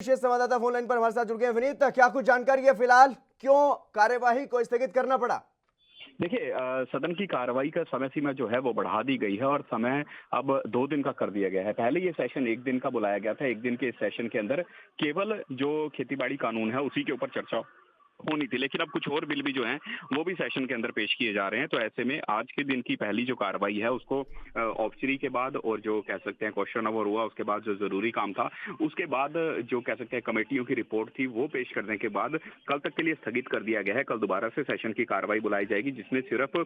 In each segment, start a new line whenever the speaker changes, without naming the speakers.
विशेष संवाददाता phone line पर हमारे साथ जुड़ गए हैं। विनीत, क्या कुछ जानकारी है फिलहाल, क्यों कार्यवाही को स्थगित करना पड़ा?
देखिए, सदन की कार्रवाई का समय सीमा जो है वो बढ़ा दी गई है और समय अब 2 दिन का कर दिया गया है। पहले ये सेशन 1 दिन का बुलाया गया था। 1 दिन के इस सेशन के अंदर केवल जो खेतीबाड़ी कानून है उसी के ऊपर चर्चा होनी थी, लेकिन अब कुछ और बिल भी जो हैं वो भी सेशन के अंदर पेश किए जा रहे हैं। तो ऐसे में आज के दिन की पहली जो कार्रवाई है उसको ऑब्जरी के बाद और जो कह सकते हैं क्वेश्चन आवर हुआ, उसके बाद जो जरूरी काम था, उसके बाद जो कह सकते हैं कमेटियों की रिपोर्ट थी वो पेश करने के बाद कल तक के लिए स्थगित कर दिया गया है। कल दोबारा से सेशन की कार्रवाई बुलाई जाएगी, जिसमें सिर्फ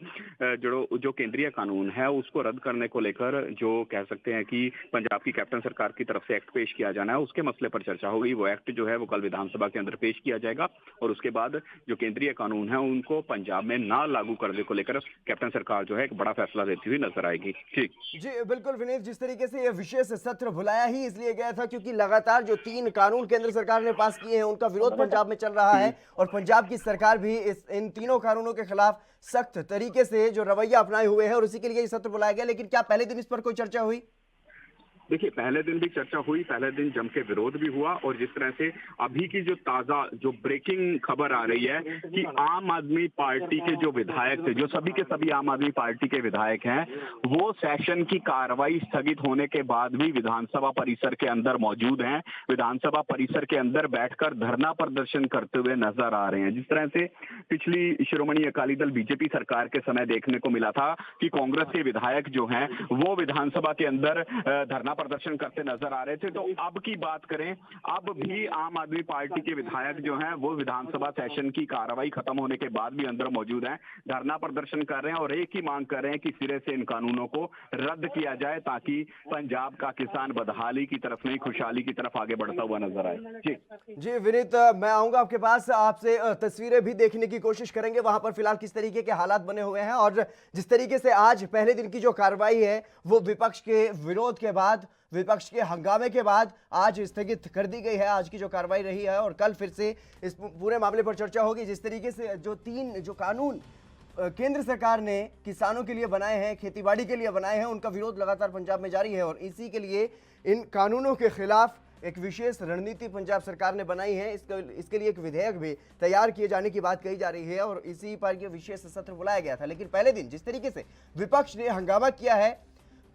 जो केंद्रीय कानून है उसको रद्द करने को लेकर जो कह सकते हैं कि पंजाब की कैप्टन सरकार की तरफ से एक्ट पेश किया जाना है, उसके मसले पर चर्चा होगी। वो एक्ट जो है वो कल विधानसभा के अंदर पेश किया जाएगा और उसके बाद जो केंद्रीय कानून है उनको पंजाब में ना लागू करने को लेकर कैप्टन सरकार जो है एक बड़ा फैसला लेती हुई नजर आएगी। ठीक
जी बिल्कुल विनीत, जिस तरीके से यह विशेष सत्र बुलाया ही इसलिए गया था क्योंकि लगातार जो 3 कानून केंद्र सरकार ने पास किए हैं उनका विरोध पंजाब में चल रहा है और पंजाब की सरकार भी इन तीनों कानूनों के खिलाफ सख्त तरीके से जो रवैया अपनाए हुए है और उसी के लिए ये सत्र बुलाया गया। लेकिन क्या पहले दिन इस पर कोई चर्चा हुई?
देखिए, पहले दिन भी चर्चा हुई, पहले दिन जम के विरोध भी हुआ और जिस तरह से अभी की जो ताजा जो ब्रेकिंग खबर आ रही है कि आम आदमी पार्टी के जो विधायक थे, जो सभी के सभी आम आदमी पार्टी के विधायक हैं, वो सेशन की कार्रवाई स्थगित होने के बाद भी विधानसभा परिसर के अंदर मौजूद हैं। विधानसभा परिसर के अंदर बैठकर धरना प्रदर्शन करते हुए नजर आ रहे हैं। जिस तरह से पिछली श्रोमणी अकाली दल बीजेपी सरकार के समय देखने को मिला था कि कांग्रेस के विधायक जो हैं वो विधानसभा के अंदर धरना प्रदर्शन करते नजर आ रहे थे, तो अब की बात करें, अब भी आम आदमी पार्टी के विधायक जो हैं वो विधानसभा सेशन की कार्रवाई खत्म होने के बाद भी अंदर मौजूद हैं, धरना प्रदर्शन कर रहे हैं और एक ही मांग कर रहे हैं कि सिरे से इन कानूनों को रद्द किया जाए ताकि पंजाब का किसान बदहाली की तरफ नहीं खुशहाली की तरफ आगे बढ़ता हुआ नजर आए।
जी विनीत, मैं आऊंगा आपके पास, आपसे तस्वीरें भी देखने की कोशिश करेंगे वहां पर फिलहाल किस तरीके के हालात बने हुए हैं और जिस तरीके से आज पहले दिन की जो कार्रवाई है वो विपक्ष के विरोध के बाद, विपक्ष के हंगामे के बाद आज स्थगित कर दी गई है। आज की जो कार्रवाई रही है और कल फिर से इस पूरे मामले पर चर्चा होगी। जिस तरीके से जो 3 जो कानून केंद्र सरकार ने किसानों के लिए बनाए हैं, खेतीबाड़ी के लिए बनाए हैं, उनका विरोध लगातार पंजाब में जारी है और इसी के लिए इन कानूनों के खिलाफ एक विशेष रणनीति पंजाब सरकार ने बनाई है। इसके लिए एक विधेयक भी तैयार किए जाने की बात कही जा रही है और इसी पर यह विशेष सत्र बुलाया गया था। लेकिन पहले दिन जिस तरीके से विपक्ष ने हंगामा किया है,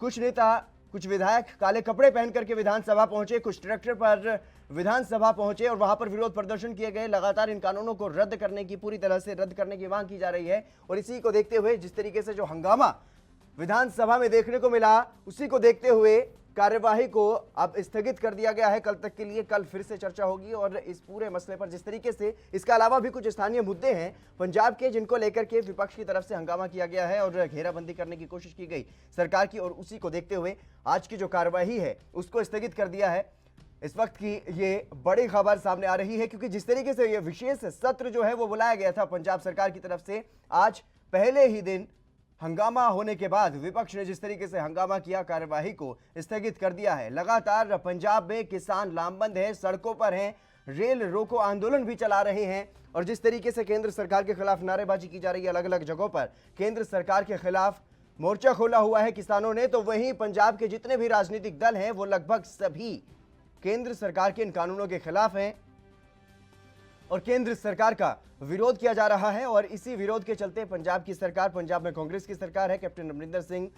कुछ नेता, कुछ विधायक काले कपड़े पहन करके विधानसभा पहुंचे, कुछ ट्रैक्टर पर विधानसभा पहुंचे और वहां पर विरोध प्रदर्शन किए गए। लगातार इन कानूनों को रद्द करने की, पूरी तरह से रद्द करने की मांग की जा रही है और इसी को देखते हुए जिस तरीके से जो हंगामा विधानसभा में देखने को मिला, उसी को देखते हुए कार्यवाही को अब स्थगित कर दिया गया है कल तक के लिए। कल फिर से चर्चा होगी और इस पूरे मसले पर जिस तरीके से इसके अलावा भी कुछ स्थानीय मुद्दे हैं पंजाब के जिनको लेकर के विपक्ष की तरफ से हंगामा किया गया है और घेराबंदी करने की कोशिश की गई सरकार की और उसी को देखते हुए आज की जो कार्यवाही है उसको स्थगित कर दिया है। इस वक्त की ये बड़ी खबर सामने आ रही है क्योंकि जिस तरीके से ये विशेष सत्र जो है वो बुलाया गया था पंजाब सरकार की तरफ से, आज पहले ही दिन हंगामा होने के बाद विपक्ष ने जिस तरीके से हंगामा किया, कार्यवाही को स्थगित कर दिया है। लगातार पंजाब में किसान लामबंद हैं, सड़कों पर हैं, रेल रोको आंदोलन भी चला रहे हैं और जिस तरीके से केंद्र सरकार के खिलाफ नारेबाजी की जा रही है, अलग अलग जगहों पर केंद्र सरकार के खिलाफ मोर्चा खोला हुआ है किसानों ने, तो वहीं पंजाब के जितने भी राजनीतिक दल हैं वो लगभग सभी केंद्र सरकार के इन कानूनों के खिलाफ हैं और केंद्र सरकार का विरोध किया जा रहा है। और इसी विरोध के चलते पंजाब की सरकार, पंजाब में कांग्रेस की सरकार है, कैप्टन अमरिंदर सिंह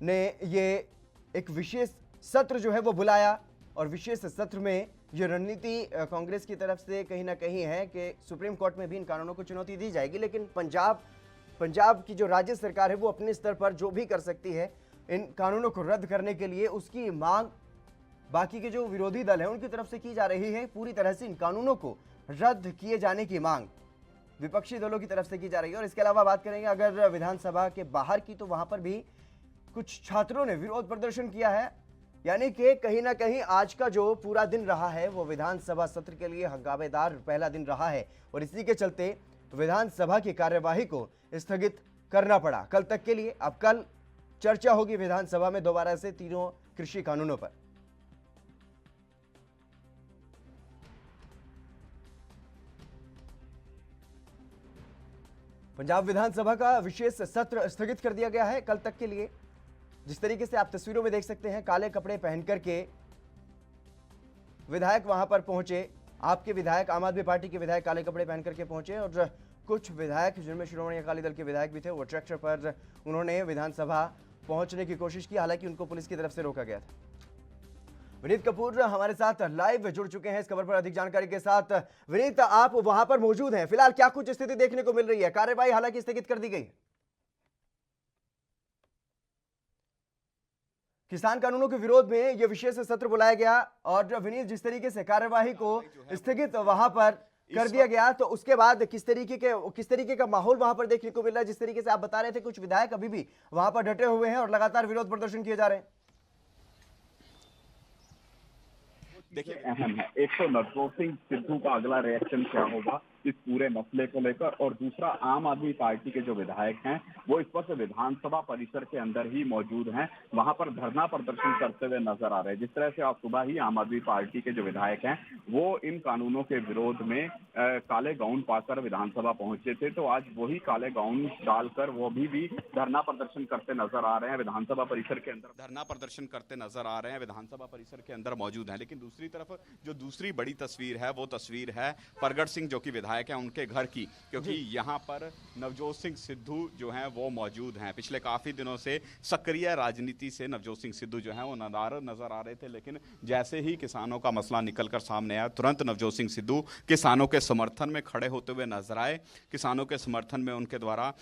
ने ये एक विशेष सत्र जो है वो बुलाया और विशेष सत्र में ये रणनीति कांग्रेस की तरफ से कहीं ना कहीं है कि सुप्रीम कोर्ट में भी इन कानूनों को चुनौती दी जाएगी। लेकिन पंजाब की जो राज्य सरकार है वो अपने स्तर पर जो भी कर सकती है इन कानूनों को रद्द करने के लिए, उसकी मांग बाकी के जो विरोधी दल हैं उनकी तरफ से की जा रही है। पूरी तरह से इन कानूनों को रद्द किए जाने की मांग विपक्षी दलों की तरफ से की जा रही है। और इसके अलावा बात करेंगे अगर विधानसभा के बाहर की, तो वहां पर भी कुछ छात्रों ने विरोध प्रदर्शन किया है। यानी कि कहीं ना कहीं आज का जो पूरा दिन रहा है वो विधानसभा सत्र के लिए हंगामेदार पहला दिन रहा है और इसी के चलते विधानसभा की कार्यवाही को स्थगित करना पड़ा कल तक के लिए। अब कल चर्चा होगी विधानसभा में दोबारा से तीनों कृषि कानूनों पर। पंजाब विधानसभा का विशेष सत्र स्थगित कर दिया गया है कल तक के लिए। जिस तरीके से आप तस्वीरों में देख सकते हैं, काले कपड़े पहन करके विधायक वहां पर पहुंचे। आपके विधायक, आम आदमी पार्टी के विधायक काले कपड़े पहन करके पहुंचे और कुछ विधायक जिनमें श्रोमणी अकाली दल के विधायक भी थे, वो ट्रैक्टर पर उन्होंने विधानसभा पहुंचने की कोशिश की। हालांकि उनको पुलिस की तरफ से रोका गया था। विनीत कपूर हमारे साथ लाइव जुड़ चुके हैं इस खबर पर अधिक जानकारी के साथ। विनीत, आप वहां पर मौजूद हैं, फिलहाल क्या कुछ स्थिति देखने को मिल रही है? कार्यवाही हालांकि स्थगित कर दी गई। किसान कानूनों के विरोध में यह विशेष सत्र बुलाया गया और विनीत, जिस तरीके से कार्यवाही को स्थगित वहां पर कर दिया गया, तो उसके बाद किस तरीके का माहौल वहां पर देखने को मिल रहा है? जिस तरीके से आप बता रहे थे, कुछ विधायक अभी भी वहां पर डटे हुए हैं और लगातार विरोध प्रदर्शन किए जा रहे हैं।
देखिए, अहम है, एक तो नवजोत सिंह सिद्धू का अगला रिएक्शन क्या होगा इस पूरे मसले को लेकर, और दूसरा आम आदमी पार्टी के जो विधायक हैं वो इस वक्त विधानसभा परिसर के अंदर ही मौजूद हैं, वहां पर धरना प्रदर्शन करते हुए नजर आ रहे हैं। जिस तरह से आज सुबह ही आम आदमी पार्टी के जो विधायक हैं वो इन कानूनों के विरोध में काले गाउन पाकर विधानसभा पहुंचे थे, तो आज वही काले गाउन डालकर वो भी धरना प्रदर्शन करते नजर आ रहे हैं, विधानसभा परिसर के अंदर धरना प्रदर्शन करते नजर आ रहे हैं, विधानसभा परिसर के अंदर मौजूद हैं। लेकिन दूसरी तरफ जो दूसरी बड़ी तस्वीर है वो तस्वीर है परगट सिंह जो कि विधायक हैं उनके घर की, क्योंकि यहाँ पर नवजोत सिंह सिद्धू जो हैं वो मौजूद हैं। पिछले काफी दिनों से सक्रिय राजनीति से नवजोत सिंह सिद्धू जो हैं वो नाराज नजर आ रहे थे, लेकिन जैसे ही किसानों का मसला निकलकर सामने आया, तुरंत नवजोत सिंह सिद्धू किसानों के समर्थन में खड़े होते हुए नजर आए। किसानों के समर्थन में उनके द्वारा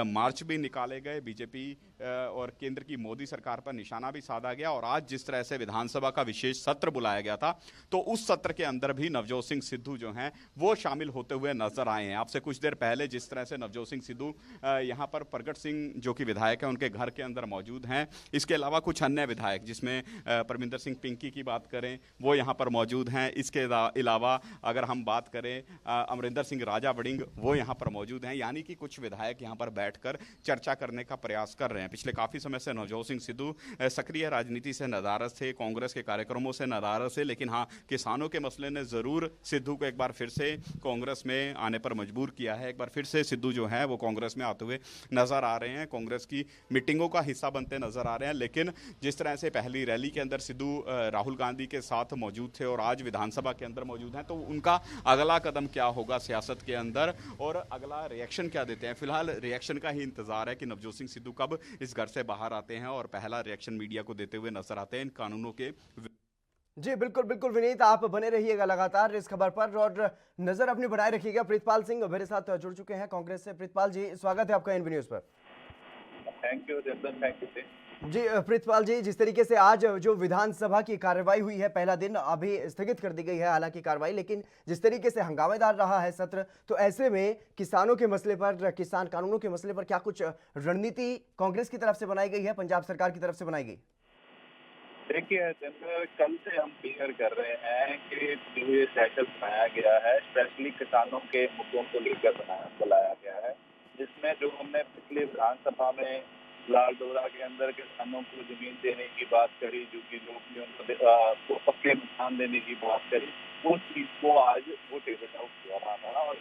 मार्च भी निकाले गए, बीजेपी और केंद्र की मोदी सरकार पर निशाना भी साधा गया, और आज जिस तरह से विधानसभा का विशेष सत्र बुलाया गया था, तो उस सत्र के अंदर भी नवजोत सिंह सिद्धू जो हैं वो शामिल होते हुए नजर आए हैं। आपसे कुछ देर पहले जिस तरह से नवजोत सिंह सिद्धू यहां पर परगट सिंह जो कि विधायक हैं उनके घर के अंदर मौजूद हैं, इसके अलावा कुछ अन्य विधायक जिसमें परमिंदर सिंह पिंकी की बात करें वो यहां पर मौजूद हैं। इसके अलावा अगर हम बात करें अमरिंदर सिंह राजा वड़िंग, वो यहां पर मौजूद हैं। यानी कि कुछ विधायक यहां पर बैठकर चर्चा करने का प्रयास कर रहे हैं। पिछले काफी समय से नवजोत सिंह सिद्धू सक्रिय राजनीति से नाराज थे, कांग्रेस के कार्यक्रमों से नाराज थे, लेकिन हाँ, किसानों के मसले ने जरूर सिद्धू को एक बार फिर से कांग्रेस में आने पर मजबूर किया है। एक बार फिर से सिद्धू जो है वो कांग्रेस में आते हुए नजर आ रहे हैं, कांग्रेस की मीटिंगों का हिस्सा बनते नजर आ रहे हैं। लेकिन जिस तरह से पहली रैली के अंदर सिद्धू राहुल गांधी के साथ मौजूद थे और आज विधानसभा के अंदर मौजूद हैं, तो उनका अगला कदम क्या होगा सियासत के अंदर और अगला रिएक्शन क्या देते हैं? फिलहाल रिएक्शन का ही इंतजार है कि नवजोत सिंह सिद्धू कब इस घर से बाहर आते हैं और पहला रिएक्शन मीडिया को देते हुए नजर आते हैं इन कानूनों के।
जी बिल्कुल बिल्कुल विनीत, आप बने रहिएगा लगातार इस खबर पर और नजर अपनी बनाए रखिएगा। प्रीतपाल सिंह मेरे साथ जुड़ चुके हैं कांग्रेस से। प्रीतपाल जी, स्वागत है आपका एनबी न्यूज पर।
थैंक यू जर्दन, थैंक यू
जी प्रीतपाल जी, जिस तरीके से आज जो विधानसभा की कार्रवाई हुई है, पहला दिन अभी स्थगित कर दी गई है हालांकि कार्रवाई, लेकिन जिस तरीके से हंगामेदार रहा है सत्र, तो ऐसे में किसानों के मसले पर, किसान कानूनों के मसले पर क्या कुछ रणनीति कांग्रेस की तरफ से बनाई गई है, पंजाब सरकार की तरफ से बनाई गई?
देखिए, कल से हम क्लियर कर रहे हैं कि जो ये सेशन बनाया गया है स्पेशली किसानों के मुद्दों को लेकर बुलाया गया है, जिसमें जो हमने पिछली विधानसभा में लालडोरा के अंदर किसानों को जमीन देने की बात करी, जो कि उनको पक्के मकान देने की बात करी, उस चीज को आज वो टेबल आउट किया रहा था और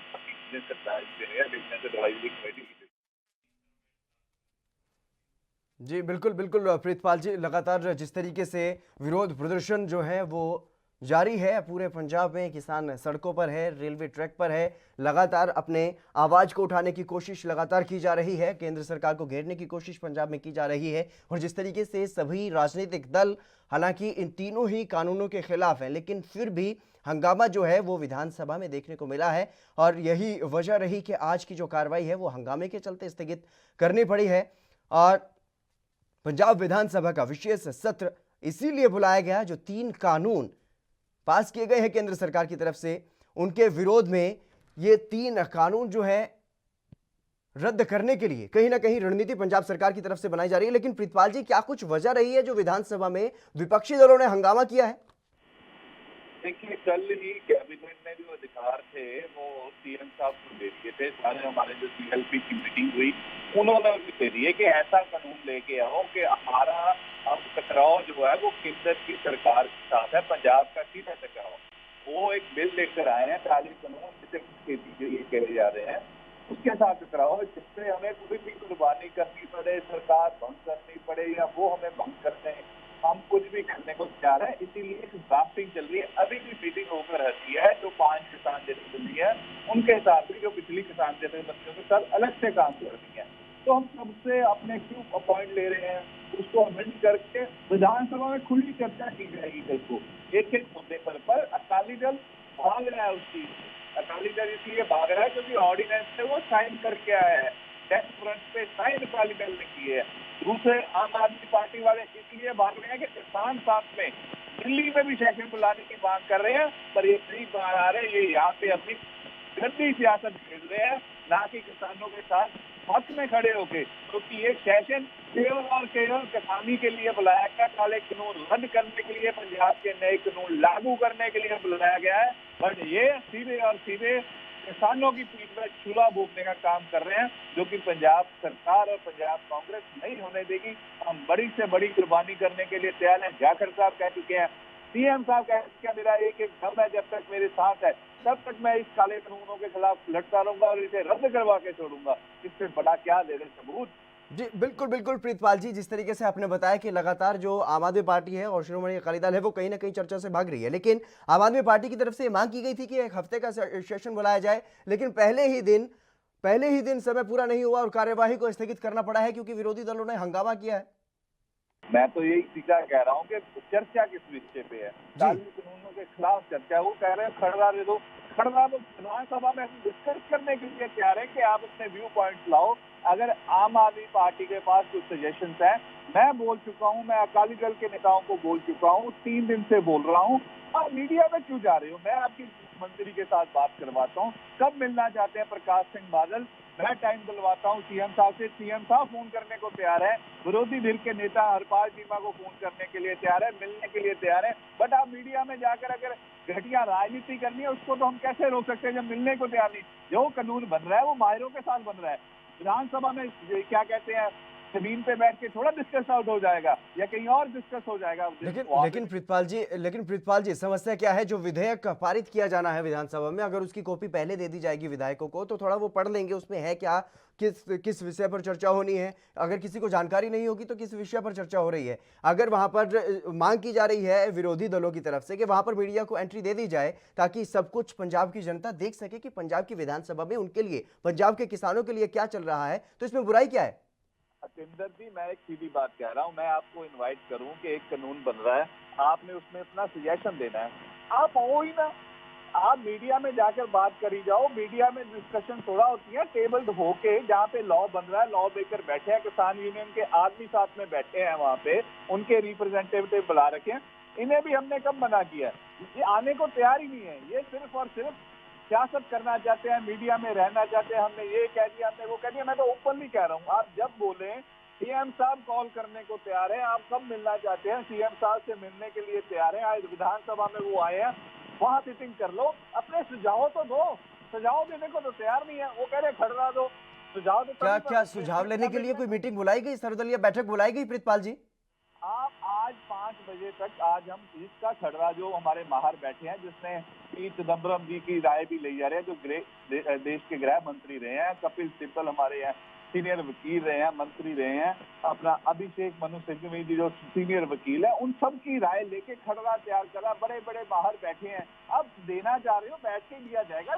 जी बिल्कुल बिल्कुल प्रीतपाल जी, लगातार जिस तरीके से विरोध प्रदर्शन जो है वो जारी है, पूरे पंजाब में किसान सड़कों पर है, रेलवे ट्रैक पर है, लगातार अपने आवाज को उठाने की कोशिश लगातार की जा रही है, केंद्र सरकार को घेरने की कोशिश पंजाब में की जा रही है। और जिस तरीके से सभी राजनीतिक दल हालांकि इन तीनों ही कानूनों के खिलाफ हैं, लेकिन फिर भी हंगामा जो है वो विधानसभा में देखने को मिला है और यही वजह रही कि आज की जो कार्रवाई है वो हंगामे के चलते स्थगित करनी पड़ी है। और पंजाब विधानसभा का विशेष सत्र इसीलिए बुलाया गया, जो 3 कानून पास किए गए हैं केंद्र सरकार की तरफ से, उनके विरोध में ये 3 कानून जो है रद्द करने के लिए कहीं ना कहीं रणनीति पंजाब सरकार की तरफ से बनाई जा रही है। लेकिन प्रीतपाल जी, क्या कुछ वजह रही है जो विधानसभा में विपक्षी दलों ने हंगामा किया है?
देखिए, कल ही कैबिनेट में जो अधिकार थे वो सीएम साहब को दे दिए थे। सारे हमारे जो सीएलपी की मीटिंग हुई उन्होंने भी दे दिए कि ऐसा कानून लेके आओ कि हमारा अब टकराव जो है वो केंद्र की सरकार के साथ है, पंजाब का सीधा टकराव। वो एक बिल लेकर आए हैं, 40 कानून जिसे कहे जा रहे हैं, उसके साथ टकराव, जिससे हमें कोई भी कुर्बानी करनी पड़े, सरकार भंग करनी पड़े या वो हमें भंग करते हैं, हम कुछ भी करने को तैयार है, इसीलिए ड्राफ्टिंग चल रही है। अभी भी मीटिंग होकर रहती है, जो 5 किसान जथेबंदी है उनके साथ भी जो पिछली किसान जथेबंदियों के साथ अलग से काम कर रही है। तो हम सबसे अपने क्यों अपॉइंट ले रहे हैं, उसको अमेंड करके विधानसभा में खुली चर्चा की जाएगी। कल को एक एक मुद्दे पर अकाली दल भाग रहा है। उस चीज अकाली दल इसलिए भाग रहा है क्योंकि ऑर्डिनेंस से वो साइन करके आया है, डेस्क फ्रंट पे साइन अकाली दल ने की है। दूसरे आम आदमी पार्टी वाले इसलिए भाग रहे हैं कि किसान साथ में दिल्ली में भी सेशन बुलाने की मांग कर रहे हैं, पर ये नहीं आ रहे। ये यहाँ पे अपनी गंदी सियासत खेल रहे हैं, ना कि किसानों के साथ हक में खड़े होके, क्योंकि ये सेशन केवल और केवल किसानी के लिए बुलाया गया, काले कानून रद्द करने के लिए, पंजाब के नए कानून लागू करने के लिए बुलाया गया है। बट ये सीधे और सीधे किसानों की पीठ में चूल्हा फूंकने का काम कर रहे हैं, जो कि पंजाब सरकार और पंजाब कांग्रेस नहीं होने देगी। हम बड़ी से बड़ी कुर्बानी करने के लिए तैयार हैं। जाखड़ साहब कह चुके हैं, सीएम साहब कह चुके हैं, मेरा एक एक दम है, जब तक मेरे साथ है तब तक मैं इस काले कानूनों के खिलाफ लड़ता रहूंगा और इसे रद्द करवा के छोड़ूंगा। इससे बड़ा क्या दे रहे सबूत।
जी बिल्कुल बिल्कुल प्रीतपाल जी, जिस तरीके से आपने बताया कि लगातार जो आम आदमी पार्टी है और शिरोमणि अकाली दल है वो कहीं ना कहीं चर्चा से भाग रही है, लेकिन आम आदमी पार्टी की तरफ से मांग की गई थी कि एक हफ्ते का सेशन बुलाया जाए, लेकिन पहले ही दिन समय पूरा नहीं हुआ और कार्यवाही को स्थगित करना पड़ा है क्योंकि विरोधी दलों ने हंगामा किया है।
मैं तो यही सीधा कह रहा हूँ कि चर्चा किस विषय पे है, कानून कानूनों के खिलाफ चर्चा। वो कह रहे हैं खड़गा दे दो, खड़गा तो विधानसभा में डिस्कस करने के लिए कह रहे हैं कि आप अपने व्यू पॉइंट लाओ। अगर आम आदमी पार्टी के पास कुछ सजेशंस है, मैं बोल चुका हूँ, मैं अकाली दल के नेताओं को बोल चुका हूँ, 3 दिन से बोल रहा हूँ। आप मीडिया में क्यों जा रहे हो? मैं आपकी मंत्री के साथ बात करवाता हूँ। कब मिलना चाहते हैं प्रकाश सिंह बादल? मैं टाइम दिलवाता हूँ सीएम साहब से। सीएम साहब फोन करने को तैयार है, विरोधी धਿਰ के नेता हरपाल चीमा को फोन करने के लिए तैयार है, मिलने के लिए तैयार है। बट आप मीडिया में जाकर अगर घटिया राजनीति करनी है, उसको तो हम कैसे रोक सकते हैं जब मिलने को तैयार नहीं। जो कानून बन रहा है वो माहिरों के साथ बन रहा है। विधानसभा में क्या कहते हैं, जमीन पे बैठ के थोड़ा डिस्कस आउट हो जाएगा या कहीं और डिस्कस हो जाएगा।
लेकिन प्रीतपाल जी समस्या क्या है, जो विधेयक पारित किया जाना है विधानसभा में, अगर उसकी कॉपी पहले दे दी जाएगी विधायकों को तो थोड़ा वो पढ़ लेंगे उसमें है क्या, किस विषय पर चर्चा होनी है। अगर किसी को जानकारी नहीं होगी तो किस विषय पर चर्चा हो रही है। अगर वहां पर मांग की जा रही है विरोधी दलों की तरफ से कि वहां पर मीडिया को एंट्री दे दी जाए ताकि सब कुछ पंजाब की जनता देख सके कि पंजाब की विधानसभा में उनके लिए, पंजाब के किसानों के लिए क्या चल रहा है, तो इसमें बुराई क्या है?
सतेंद्र जी, मैं एक सीधी बात कह रहा हूँ। मैं आपको इनवाइट करूँ कि एक कानून बन रहा है, आपने उसमें अपना सजेशन देना है, आप हो ही ना। आप मीडिया में जाकर बात करी जाओ। मीडिया में डिस्कशन थोड़ा होती है, टेबल्ड होके जहाँ पे लॉ बन रहा है, लॉ मेकर बैठे हैं, किसान यूनियन के आदमी साथ में बैठे हैं, वहाँ पे उनके रिप्रेजेंटेटिव बुला रखे हैं। इन्हें भी हमने कब मना किया? ये आने को तैयार ही नहीं है। ये सिर्फ और सिर्फ सियासत करना चाहते हैं, मीडिया में रहना चाहते हैं। हमने ये कह दिया, हमने वो कह दिया। मैं तो ओपनली कह रहा हूँ, आप जब बोले सीएम साहब कॉल करने को तैयार है। आप कब मिलना चाहते हैं? सीएम साहब से मिलने के लिए तैयार है। आज विधानसभा में वो आए हैं, वहां सिटिंग कर लो, अपने सुझाव तो दो। सुझाव देने को तो तैयार नहीं है। वो कह रहे खड़रा दो, सुझाव तो
क्या सुझाव लेने के लिए कोई मीटिंग बुलाई गई, सर्वदलीय बैठक बुलाई गई प्रीतपाल जी?
आप आज 5 बजे तक, आज हम इसका खड़रा जो हमारे बाहर बैठे हैं, जिसने पी चिदम्बरम जी की राय भी ली जा रही है, जो देश के गृह मंत्री रहे हैं, कपिल सिब्बल हमारे यहाँ सीनियर वकील रहे हैं, मंत्री रहे हैं, अपना अभिषेक मनु सिंघवी जी जो सीनियर वकील है, उन सब की राय लेके खड़रा तैयार करा। बड़े बड़े बाहर बैठे हैं, अब देना चाह रहे हो, बैठ के लिया जाएगा।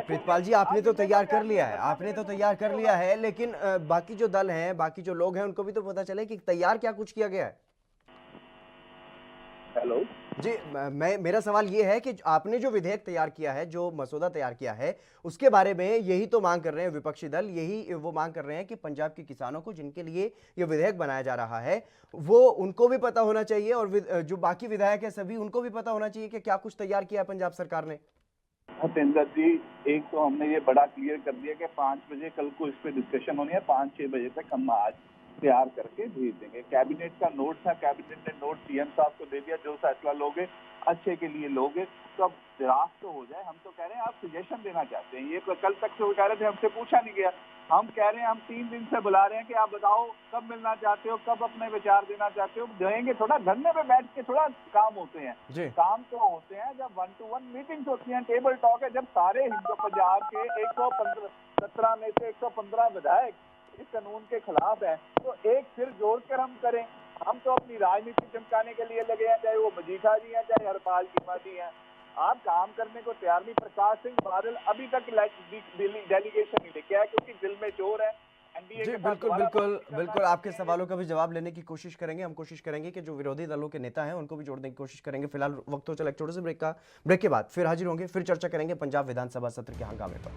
प्रीतपाल जी आपने तो तैयार कर लिया है, आपने तो तैयार कर लिया है, लेकिन बाकी जो दल हैं, बाकी जो लोग हैं, उनको भी तो पता चले कि तैयार क्या कुछ किया गया है।
हेलो
जी, मेरा सवाल ये है कि आपने जो विधेयक तैयार किया है, जो मसौदा तैयार किया है, उसके बारे में यही तो मांग कर रहे हैं विपक्षी दल, यही वो मांग कर रहे हैं कि पंजाब के किसानों को जिनके लिए ये विधेयक बनाया जा रहा है, वो उनको भी पता होना चाहिए और जो बाकी विधायक है सभी उनको भी पता होना चाहिए कि क्या कुछ तैयार किया है पंजाब सरकार ने।
सतेंद्र जी, एक तो हमने ये बड़ा क्लियर कर दिया कि 5 बजे कल को इस पे डिस्कशन होनी है। 5-6 बजे तक हम आज तैयार करके भेज देंगे। कैबिनेट का नोट था, कैबिनेट ने नोट सीएम साहब को दे दिया। जो फैसला लोगे अच्छे के लिए लोगे, तो अब ड्राफ्ट तो हो जाए। हम तो कह रहे हैं आप सजेशन देना चाहते हैं, ये कल तक से वो कह रहे थे, हमसे पूछा नहीं गया। हम कह रहे हैं, हम 3 दिन से बुला रहे हैं कि आप बताओ कब मिलना चाहते हो, कब अपने विचार देना चाहते हो। देंगे, थोड़ा धरने पे बैठ के थोड़ा काम होते हैं। काम तो होते हैं जब 1-to-1 मीटिंग्स होती हैं, टेबल टॉक है, जब सारे पंजाब के 117 में से 115 विधायक इस कानून के खिलाफ है, तो एक सिर जोड़कर हम करें। हम तो अपनी राजनीति चमकाने के लिए लगे हैं, चाहे वो मजीठा जी हैं, चाहे हरपाल चीमा जी हैं। आप काम करने को तैयार नहीं। प्रकाश सिंह बादल अभी तक डेलीगेशन नहीं लेके आया क्योंकि दिल में चोर है। एनडीए
जी
के साथ
बिल्कुल
दोबारा
बिल्कुल
बातचीत करना
बिल्कुल, आपके
चाहते हैं।
सवालों का भी जवाब लेने की कोशिश करेंगे। हम कोशिश करेंगे कि जो विरोधी दलों के नेता हैं उनको भी जोड़ने की कोशिश करेंगे। फिलहाल वक्त हो चला एक छोटे से ब्रेक के बाद फिर हाजिर होंगे, फिर चर्चा करेंगे पंजाब विधानसभा सत्र के हंगामे पर।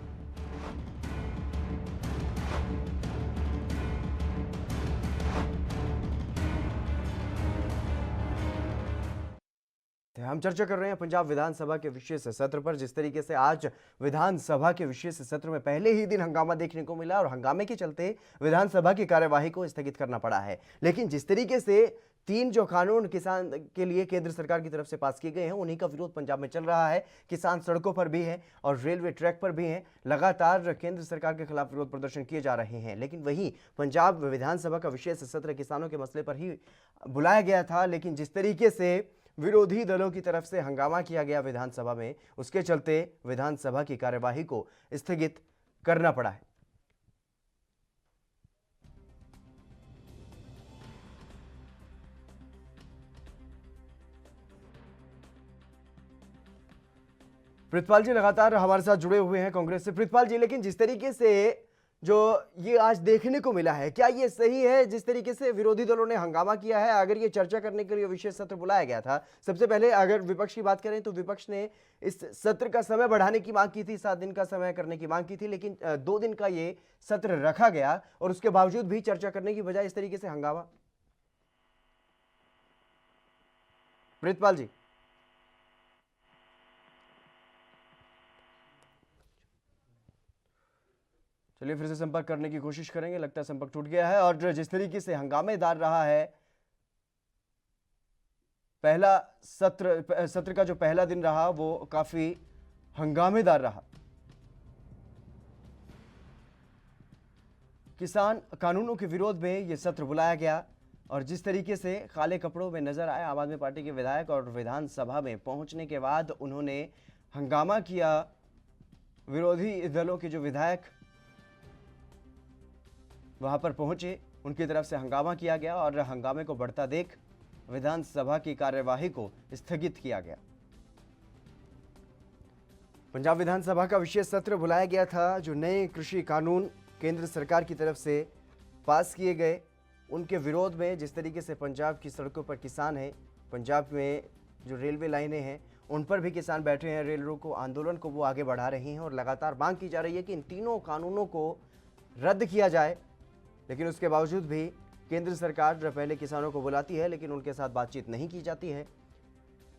हम चर्चा कर रहे हैं पंजाब विधानसभा के विशेष सत्र पर। जिस तरीके से आज विधानसभा के विशेष सत्र में पहले ही दिन हंगामा देखने को मिला और हंगामे के चलते विधानसभा की कार्यवाही को स्थगित करना पड़ा है। लेकिन जिस तरीके से 3 जो कानून किसान के लिए केंद्र सरकार की तरफ से पास किए गए हैं, उन्हीं का विरोध पंजाब में चल रहा है। किसान सड़कों पर भी हैं और रेलवे ट्रैक पर भी हैं। लगातार केंद्र सरकार के खिलाफ विरोध प्रदर्शन किए जा रहे हैं। लेकिन वहीं पंजाब विधानसभा का विशेष सत्र किसानों के मसले पर ही बुलाया गया था। लेकिन जिस तरीके से विरोधी दलों की तरफ से हंगामा किया गया विधानसभा में, उसके चलते विधानसभा की कार्यवाही को स्थगित करना पड़ा है। प्रितपाल जी लगातार हमारे साथ जुड़े हुए हैं कांग्रेस से। प्रितपाल जी, लेकिन जिस तरीके से जो ये आज देखने को मिला है, क्या ये सही है जिस तरीके से विरोधी दलों ने हंगामा किया है? अगर ये चर्चा करने के लिए विशेष सत्र बुलाया गया था, सबसे पहले अगर विपक्ष की बात करें तो विपक्ष ने इस सत्र का समय बढ़ाने की मांग की थी, 7 दिन का समय करने की मांग की थी। लेकिन 2 दिन का ये सत्र रखा गया और उसके बावजूद भी चर्चा करने की बजाय इस तरीके से हंगामा। प्रितपाल जी, चलिए फिर से संपर्क करने की कोशिश करेंगे। लगता है संपर्क टूट गया है। और जिस तरीके से हंगामेदार रहा है पहला सत्र का जो पहला दिन रहा वो काफी हंगामेदार रहा। किसान कानूनों के विरोध में यह सत्र बुलाया गया और जिस तरीके से काले कपड़ों में नजर आए आम आदमी पार्टी के विधायक और विधानसभा में पहुंचने के बाद उन्होंने हंगामा किया। विरोधी दलों के जो विधायक वहां पर पहुंचे, उनकी तरफ से हंगामा किया गया और हंगामे को बढ़ता देख विधानसभा की कार्यवाही को स्थगित किया गया। पंजाब विधानसभा का विशेष सत्र बुलाया गया था। जो नए कृषि कानून केंद्र सरकार की तरफ से पास किए गए, उनके विरोध में जिस तरीके से पंजाब की सड़कों पर किसान हैं, पंजाब में जो रेलवे लाइनें हैं उन पर भी किसान बैठे हैं, रेल रोको आंदोलन को वो आगे बढ़ा रहे हैं और लगातार मांग की जा रही है कि इन तीनों कानूनों को रद्द किया जाए। लेकिन उसके बावजूद भी केंद्र सरकार पहले किसानों को बुलाती है लेकिन उनके साथ बातचीत नहीं की जाती है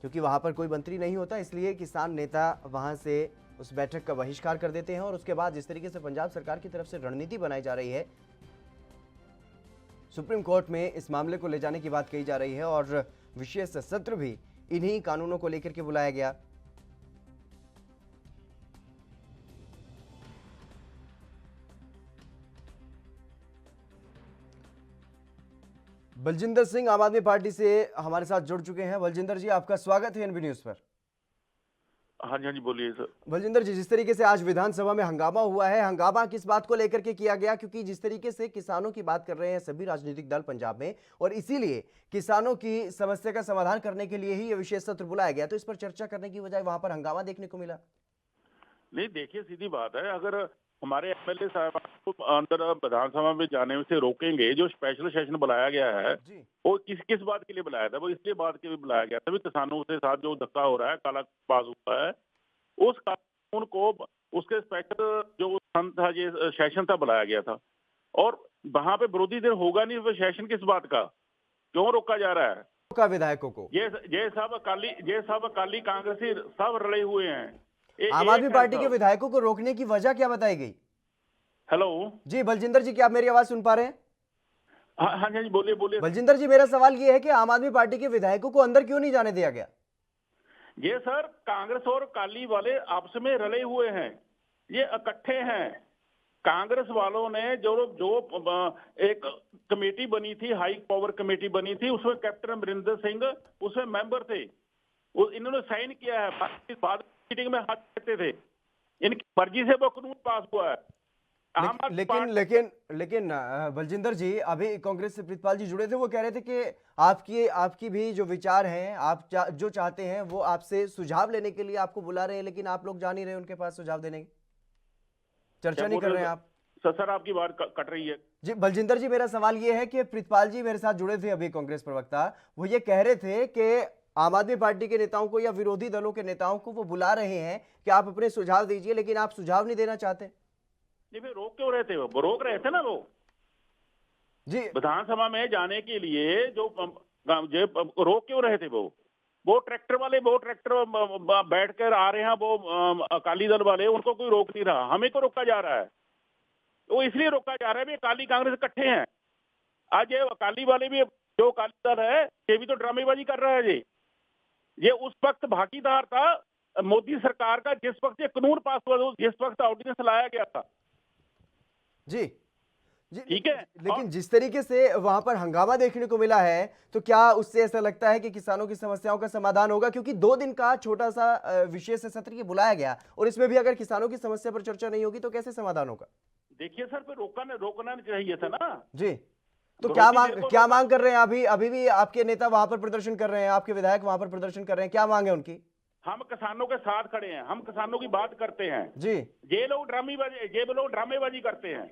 क्योंकि वहां पर कोई मंत्री नहीं होता, इसलिए किसान नेता वहां से उस बैठक का बहिष्कार कर देते हैं। और उसके बाद जिस तरीके से पंजाब सरकार की तरफ से रणनीति बनाई जा रही है, सुप्रीम कोर्ट में इस मामले को ले जाने की बात कही जा रही है और विशेष सत्र भी इन्हीं कानूनों को लेकर के बुलाया गया। बलजिंदर सिंह आम आदमी पार्टी से हमारे साथ जुड़ चुके हैं। बलजिंदर जी, आपका स्वागत है एनबी न्यूज पर।
हाँ जी, हाँ जी, बोलिए सर।
बलजिंदर जी, जिस तरीके से आज विधानसभा में हंगामा हुआ है, हंगामा किस बात को लेकर के किया गया? क्योंकि जिस तरीके से किसानों की बात कर रहे हैं सभी राजनीतिक दल पंजाब में, और इसीलिए किसानों की समस्या का समाधान करने के लिए ही यह विशेष सत्र बुलाया गया, तो इस पर चर्चा करने की बजाय वहां पर हंगामा देखने को मिला।
नहीं, देखिए सीधी बात है, अगर हमारे एमएलए साहब को अंदर विधानसभा में जाने से रोकेंगे, जो स्पेशल सेशन बुलाया गया है वो किस बात के लिए बुलाया था? वो इसलिए बात के लिए बुलाया गया था, किसानों के साथ जो धक्का हो रहा है, काला पास हुआ है, उस कानून को उसके स्पेशल जो था, ये सेशन था, बुलाया गया था। और वहां पे विरोधी दल होगा नहीं, वो सेशन किस बात का क्यों रोका जा रहा है?
का विधायकों को
ये सब अकाली कांग्रेसी सब रले हुए हैं।
आम आदमी पार्टी के विधायकों को रोकने की वजह क्या बताई गई?
हेलो
जी बलजिंदर जी, क्या आप मेरी आवाज सुन पा रहे हैं?
हाँ जी, बोलिए बोलिए।
बलजिंदर जी, मेरा सवाल ये है कि आम आदमी पार्टी के विधायकों को अंदर क्यों नहीं जाने दिया गया?
ये सर, कांग्रेस और अकाली वाले आपस में रले हुए हैं, ये इकट्ठे हैं। कांग्रेस वालों ने जो एक कमेटी बनी थी, हाई पावर कमेटी बनी थी, उसमें कैप्टन अमरिंदर सिंह उसमें मेंबर थे, इन्होंने साइन किया है, बाद मीटिंग में हाथ देते थे, इनकी मर्जी से वो कानून पास हुआ है। आम आदमी
लेकिन
पार्टी
लेकिन लेकिन बलजिंदर जी, अभी कांग्रेस से प्रीतपाल जी जुड़े थे, वो कह रहे थे कि आपकी आपकी भी जो विचार हैं, आप जो चाहते हैं वो आपसे सुझाव लेने के लिए आपको बुला रहे हैं, लेकिन आप लोग जा नहीं रहे उनके पास सुझाव देने की,
क्या
चर्चा नहीं
बोल
कर
रहे
रहे हैं
हो?
आप।
सर आपकी बात कट रही है।
जी बलजिंदर जी, मेरा सवाल ये है कि प्रीतपाल जी मेरे साथ जुड़े थे अभी, कांग्रेस प्रवक्ता, वो ये कह रहे थे कि आम आदमी पार्टी के नेताओं को या विरोधी दलों के नेताओं को वो बुला रहे हैं कि आप अपने सुझाव दीजिए, लेकिन आप सुझाव नहीं देना चाहते।
नहीं फिर रोक क्यों रहे थे? वो रोक रहे थे ना, वो
जी
विधानसभा में जाने के लिए जो रोक क्यों रहे थे? वो ट्रैक्टर वाले, वो ट्रैक्टर बैठ कर आ रहे हैं, वो अकाली दल वाले, उनको कोई रोक नहीं रहा, हमें को रोका जा रहा है। वो इसलिए रोका जा रहा है भी अकाली कांग्रेस इकट्ठे हैं। आज ये अकाली वाले भी, जो अकाली दल है ये भी तो ड्रामेबाजी कर रहा है। ये उस वक्त भागीदार था मोदी सरकार का, जिस वक्त ये कानून पास हुआ, जिस वक्त ऑर्डिनेंस लाया गया था।
जी जी,
ठीक है।
लेकिन जिस तरीके से वहां पर हंगामा देखने को मिला है, तो क्या उससे ऐसा लगता है कि किसानों की समस्याओं का समाधान होगा? क्योंकि 2 दिन का छोटा सा विशेष सत्र ये बुलाया गया, और इसमें भी अगर किसानों की समस्या पर चर्चा नहीं होगी तो कैसे समाधान होगा?
देखिए सर, फिर रोकना चाहिए था ना।
जी, तो
विरोधी
क्या मांग कर रहे हैं? अभी अभी भी आपके नेता वहां पर प्रदर्शन कर रहे हैं, आपके विधायक वहां पर प्रदर्शन कर रहे हैं, क्या मांग है उनकी?
हम किसानों के साथ खड़े हैं, हम किसानों की बात करते हैं।
जी
ये लोग ड्रामेबाजी करते हैं।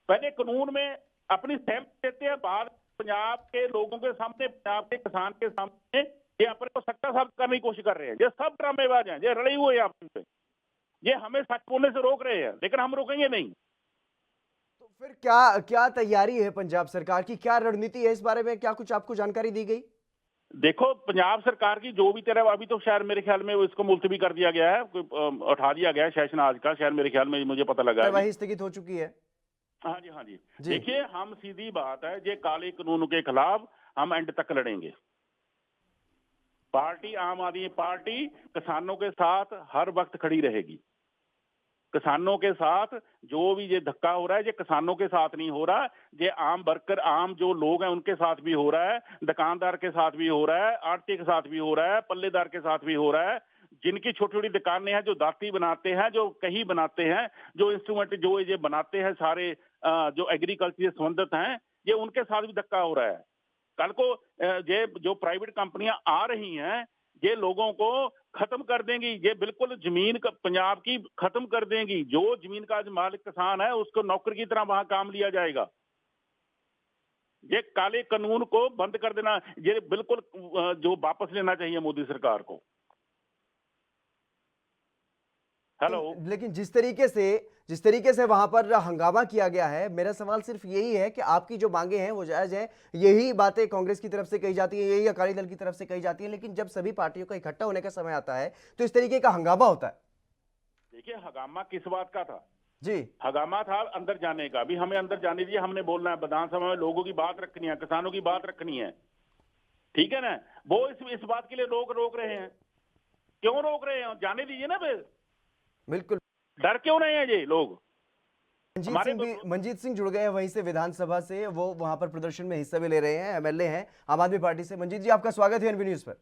पहले कानून में अपनी सहमति देते हैं, बाद पंजाब के लोगों के सामने, पंजाब के किसान के सामने ये अपने को सत्ता साबित करने की कोशिश कर रहे हैं। ये सब ड्रामेबाज हैं, ये रड़े हुए हैं आपस में। ये हमें सच बोलने से रोक रहे हैं, लेकिन हम रोकेंगे नहीं।
तो फिर क्या क्या तैयारी है पंजाब सरकार की, क्या रणनीति है इस बारे में, क्या कुछ आपको जानकारी दी गई?
देखो, पंजाब सरकार की जो भी तरह, अभी तो शायद मेरे ख्याल में इसको मुलतवी कर दिया गया है, उठा दिया गया है सेशन आज का, शायद मेरे ख्याल में, मुझे पता लगा है।
वही स्थगित हो चुकी है।
हाँ जी। देखिए, हम सीधी बात है, ये काले कानून के खिलाफ हम एंड तक लड़ेंगे। पार्टी आम आदमी पार्टी किसानों के साथ हर वक्त खड़ी रहेगी। किसानों के साथ जो भी ये धक्का हो रहा है, ये किसानों के साथ नहीं हो रहा, ये आम वर्कर, आम जो लोग हैं उनके साथ भी हो रहा है, दुकानदार के साथ भी हो रहा है, आड़ती के साथ भी हो रहा है, पल्लेदार के साथ भी हो रहा है। जिनकी छोटी छोटी दुकानें हैं, जो दाती बनाते हैं, जो कहीं बनाते हैं, जो इंस्ट्रूमेंट जो ये बनाते हैं, सारे जो एग्रीकल्चर से संबंधित हैं, ये उनके साथ भी धक्का हो रहा है। कल को ये जो प्राइवेट कंपनियां आ रही हैं, ये लोगों को खत्म कर देंगी। ये बिल्कुल जमीन पंजाब की खत्म कर देंगी। जो जमीन का आज मालिक किसान है, उसको नौकर की तरह वहां काम लिया जाएगा। ये काले कानून को बंद कर देना, ये बिल्कुल जो वापस लेना चाहिए मोदी सरकार को। हेलो।
लेकिन जिस तरीके से वहां पर हंगामा किया गया है, मेरा सवाल सिर्फ यही है कि आपकी जो मांगे हैं वो जायज है, यही बातें कांग्रेस की तरफ से कही जाती है, यही अकाली दल की तरफ से कही जाती है, लेकिन जब सभी पार्टियों का इकट्ठा होने का समय आता है तो इस तरीके का हंगामा होता है।
देखिए, हंगामा किस बात का था?
जी,
हंगामा था अंदर जाने का। भी हमें अंदर जाने दीजिए, हमने बोलना है, विधानसभा में लोगों की बात रखनी है, किसानों की बात रखनी है, ठीक है ना। वो इस बात के लिए रोक रहे हैं। क्यों रोक रहे हैं? जाने दीजिए ना फिर।
बिल्कुल।
डर क्यों रहे हैं ये लोग?
मंजीत सिंह जुड़ गए हैं वहीं से, विधानसभा से, वो वहां पर प्रदर्शन में हिस्सा भी ले रहे हैं, एमएलए हैं आम आदमी पार्टी से। मंजीत जी, आपका स्वागत है एनबी न्यूज पर।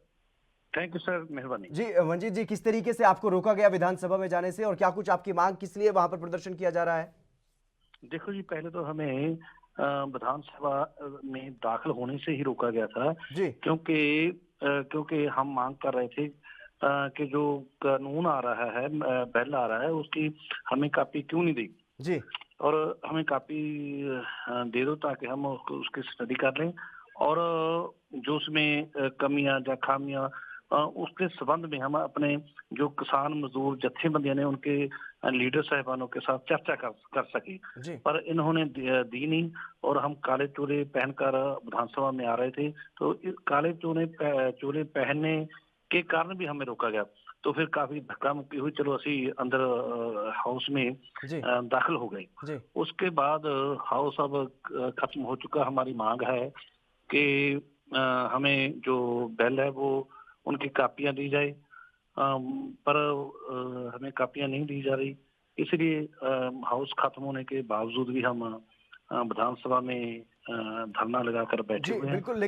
थैंक यू सर, मेहरबानी।
जी मंजीत जी, किस तरीके से आपको रोका गया विधानसभा में जाने से, और क्या कुछ आपकी मांग, किस लिए वहां पर प्रदर्शन किया जा रहा है?
देखो जी, पहले तो हमें विधानसभा में दाखिल होने से ही रोका गया था
जी,
क्योंकि हम मांग कर रहे थे कि जो कानून आ रहा है, बिल आ रहा है, उसकी हमें कॉपी क्यों नहीं दी
जी,
और हमें कॉपी दे दो ताकि हम उसकी स्टडी कर लें, और जो उसमें कमियां या खामियां उसके संबंध में हम अपने जो किसान मजदूर जत्थेबंदियां ने उनके लीडर साहबानों के साथ चर्चा कर सके। पर इन्होंने दी नहीं, और हम काले चोले पहनकर विधानसभा में आ रहे थे, तो काले चोले पहनने के कारण भी हमें रोका गया। तो फिर काफी धक्का मुक्की हुई, चलो असी अंदर हाउस में दाखिल हो गए। उसके बाद हाउस अब खत्म हो चुका। हमारी मांग है कि हमें जो बिल है वो उनकी कापियां दी जाए, पर हमें कापियां नहीं दी जा रही। इसलिए हाउस खत्म होने के बावजूद भी हम विधानसभा में
धरना लगाकर बैठे
जी
हुए हैं।
बिल्कुल,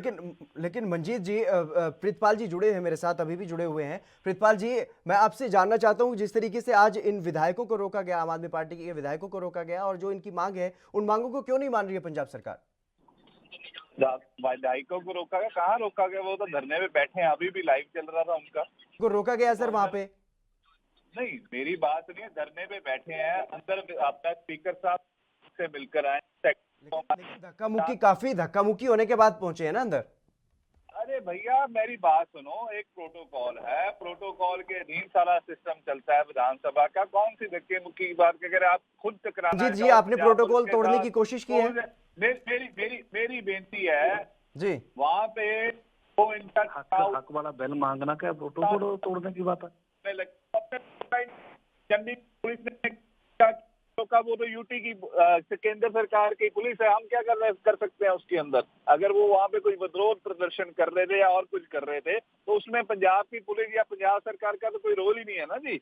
लेकिन मंजीत जी, प्रीतपाल जी जुड़े हैं मेरे साथ, अभी भी जुड़े हुए हैं। प्रीतपाल जी, मैं आपसे जानना चाहता हूं, जिस तरीके से आज इन विधायकों को रोका गया, आम आदमी पार्टी के विधायकों को रोका गया, और जो इनकी मांग है, उन मांगों को क्यों नहीं मान रही है पंजाब सरकार?
विधायकों को रोका गया? कहाँ रोका गया? वो तो धरने में बैठे हैं, अभी भी लाइव चल रहा था उनका।
को रोका गया सर वहां पे?
नहीं, मेरी बात नहीं है, धरने पे बैठे हैं अंदर। अपना स्पीकर साहब से मिलकर आए।
लेकिन काफी धक्का मुक्की होने के बाद पहुंचे हैं ना अंदर।
अरे भैया मेरी बात सुनो, एक प्रोटोकॉल है, प्रोटोकॉल के अधीन सारा सिस्टम चलता है विधानसभा का। कौन सी धक्के मुक्की की बात? अगर आप खुद टकराना
जी, आपने प्रोटोकॉल तोड़ने की कोशिश की है?
मेरी बेनती है
जी,
वहाँ पे वो इनका
हक वाला बेल मांगना क्या प्रोटोकॉल तोड़ने की बात है?
चंडीगढ़ पुलिस ने का, वो तो यूटी की केंद्र सरकार की पुलिस है, हम क्या कर सकते हैं उसके अंदर? अगर वो वहाँ पे कोई विद्रोह प्रदर्शन कर रहे थे या और कुछ कर रहे थे, तो उसमें पंजाब की पुलिस या पंजाब सरकार का तो कोई रोल ही नहीं है ना जी।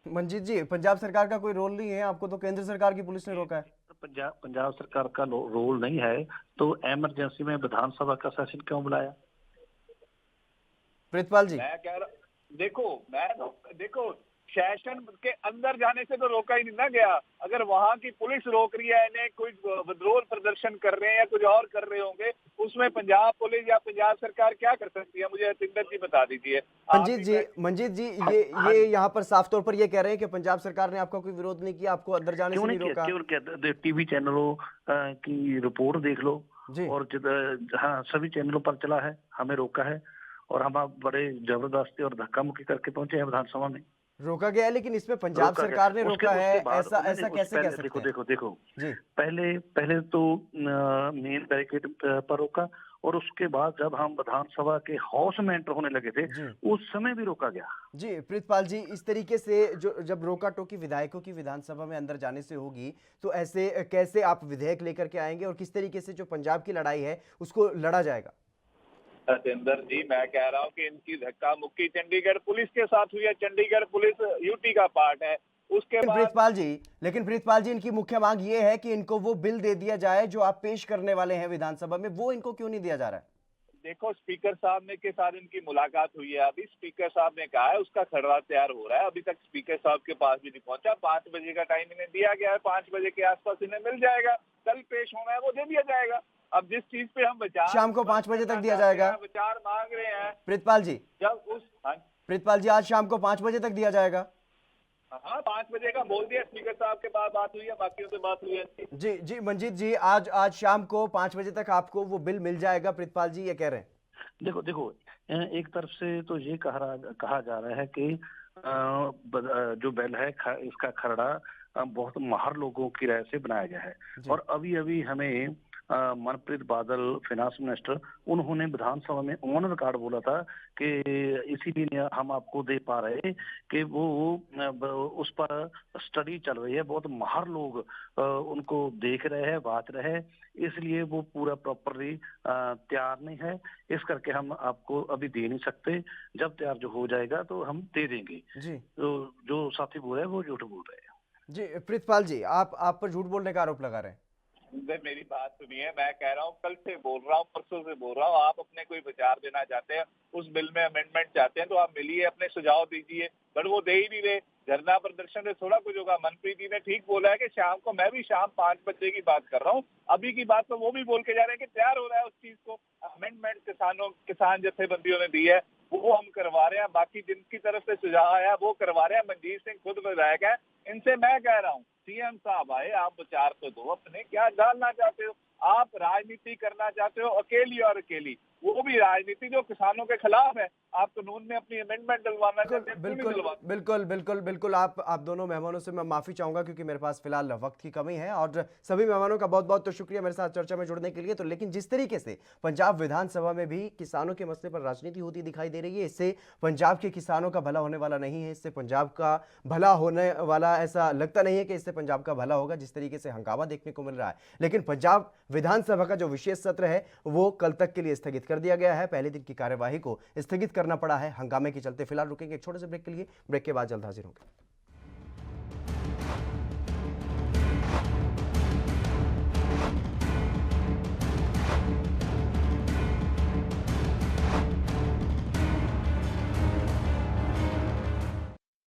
मंजीत जी, पंजाब सरकार का कोई रोल नहीं है, आपको तो केंद्र सरकार की पुलिस ने रोका है।
पंजाब सरकार का रोल नहीं है, तो इमरजेंसी में विधानसभा का सेशन क्यों बुलाया?
प्रीतपाल जी,
मैं कह रहा, देखो सेशन के अंदर जाने से तो रोका ही नहीं ना गया। अगर वहाँ की पुलिस रोक रही है इन्हें, कोई विद्रोह प्रदर्शन कर रहे हैं या कुछ और कर रहे होंगे, उसमें पंजाब पुलिस या पंजाब सरकार क्या कर सकती है? मुझे हरजिंदर जी बता दीजिए।
मंजीत जी, ये यहाँ पर साफ तौर पर ये कह रहे हैं कि पंजाब सरकार ने आपका कोई विरोध नहीं किया, आपको अंदर जाने से नहीं रोका।
क्यों? टीवी चैनलों की रिपोर्ट देख लो, और हाँ, सभी चैनलों पर चला है, हमें रोका है, और हम बड़े जबरदस्ती और धक्का मुक्की करके पहुंचे हैं विधानसभा में।
रोका गया है, लेकिन इसमें पंजाब सरकार ने रोका है, ऐसा कैसे कह सकते हैं?
देखो
जी,
पहले तो मेन बैरिकेड पर रोका, और उसके बाद जब हम विधानसभा के हाउस में एंटर होने लगे थे, उस समय भी रोका गया।
जी प्रीतपाल जी, इस तरीके से जब रोका टोकी विधायकों की विधानसभा में अंदर जाने से होगी, तो ऐसे कैसे आप विधेयक लेकर के आएंगे, और किस तरीके से जो पंजाब की लड़ाई है उसको लड़ा जाएगा?
हरजिंदर जी, मैं कह रहा हूँ कि इनकी धक्का मुक्की चंडीगढ़ पुलिस के साथ हुई है। चंडीगढ़ पुलिस यूटी का पार्ट है। उसके बाद
लेकिन प्रीतपाल जी, इनकी मुख्य मांग ये है कि इनको वो बिल दे दिया जाए जो आप पेश करने वाले हैं विधानसभा में, वो इनको क्यों नहीं दिया जा रहा है?
देखो, स्पीकर साहब ने के साथ इनकी मुलाकात हुई है। अभी स्पीकर साहब ने कहा है उसका खरड़ा तैयार हो रहा है, अभी तक स्पीकर साहब के पास भी नहीं पहुंचा। 5 बजे का टाइम इन्हें दिया गया है, 5 बजे के आसपास इन्हें मिल जाएगा। कल पेश होना है, वो दे दिया जाएगा। अब जिस चीज पे हम विचार,
शाम को 5 बजे तक दिया जाएगा,
विचार मांग रहे हैं
प्रीतपाल जी।
प्रीतपाल
जी, आज शाम को 5 बजे तक दिया जाएगा।
हाँ, 5 बजे का बोल दिया, स्पीकर साहब के पास बात हुई है, बाकियों से बात हुई है।
जी मंजीत जी, आज शाम को 5 बजे तक आपको वो बिल मिल जाएगा, प्रीतपाल जी ये कह रहे हैं।
देखो, एक तरफ से तो ये कहा जा रहा है कि जो बिल है इसका खरड़ा बहुत माहिर लोगों की राय से बनाया गया है, और अभी हमें मनप्रीत बादल फिनांस मिनिस्टर, उन्होंने विधानसभा में ऑन रिकॉर्ड बोला था कि इसीलिए हम आपको दे पा रहे कि वो उस पर स्टडी चल रही है, बहुत माहिर लोग उनको देख रहे हैं, बात रहे हैं, इसलिए वो पूरा प्रॉपरली तैयार नहीं है। इस करके हम आपको अभी दे नहीं सकते, जब तैयार जो हो जाएगा तो हम दे देंगे। तो जो साथी बोल रहे हैं वो झूठ बोल रहे हैं।
जी प्रीतपाल जी, आप पर झूठ बोलने का आरोप लगा रहे हैं।
मेरी बात सुनिए, मैं कह रहा हूँ, कल से बोल रहा हूँ, परसों से बोल रहा हूँ, आप अपने कोई विचार देना चाहते हैं, उस बिल में अमेंडमेंट चाहते हैं, तो आप मिलिए, अपने सुझाव दीजिए, पर वो दे ही नहीं रहे। धरना प्रदर्शन से थोड़ा कुछ होगा। मनप्रीत जी ने ठीक बोला है कि शाम को, मैं भी शाम 5 बजे की बात कर रहा हूँ, अभी की बात तो वो भी बोल के जा रहे हैं कि तैयार हो रहा है उस चीज को। अमेंडमेंट किसान जत्थेबंदियों ने दी है, वो हम करवा रहे हैं, बाकी जिनकी तरफ से सुझाव आया वो करवा रहे हैं। मनजीत सिंह खुद विधायक है, इनसे मैं कह रहा हूँ, सीएम साहब आए, आप विचार तो दो अपने, क्या डालना चाहते हो? आप राजनीति करना चाहते हो अकेली और अकेली, वो भी राजनीति जो किसानों के खिलाफ है। आप कानून में अपनी अमेंडमेंट डलवाना चाहते हैं।
बिल्कुल आप दोनों मेहमानों से मैं माफी चाहूंगा, क्योंकि मेरे पास फिलहाल वक्त की कमी है, और सभी मेहमानों का बहुत बहुत तो शुक्रिया मेरे साथ चर्चा में जुड़ने के लिए। तो लेकिन जिस तरीके से पंजाब विधानसभा में भी किसानों के मसले पर राजनीति होती दिखाई दे रही है, इससे पंजाब के किसानों का भला होने वाला नहीं है, इससे पंजाब का भला होने वाला, ऐसा लगता नहीं है कि इससे पंजाब का भला होगा, जिस तरीके से हंगामा देखने को मिल रहा है। लेकिन पंजाब विधानसभा का जो विशेष सत्र है वो कल तक के लिए स्थगित कर दिया गया है। पहले दिन की कार्यवाही को स्थगित करना पड़ा है हंगामे के चलते। फिलहाल रुकेंगे एक छोटे से ब्रेक के लिए, ब्रेक के बाद जल्द हाजिर होंगे।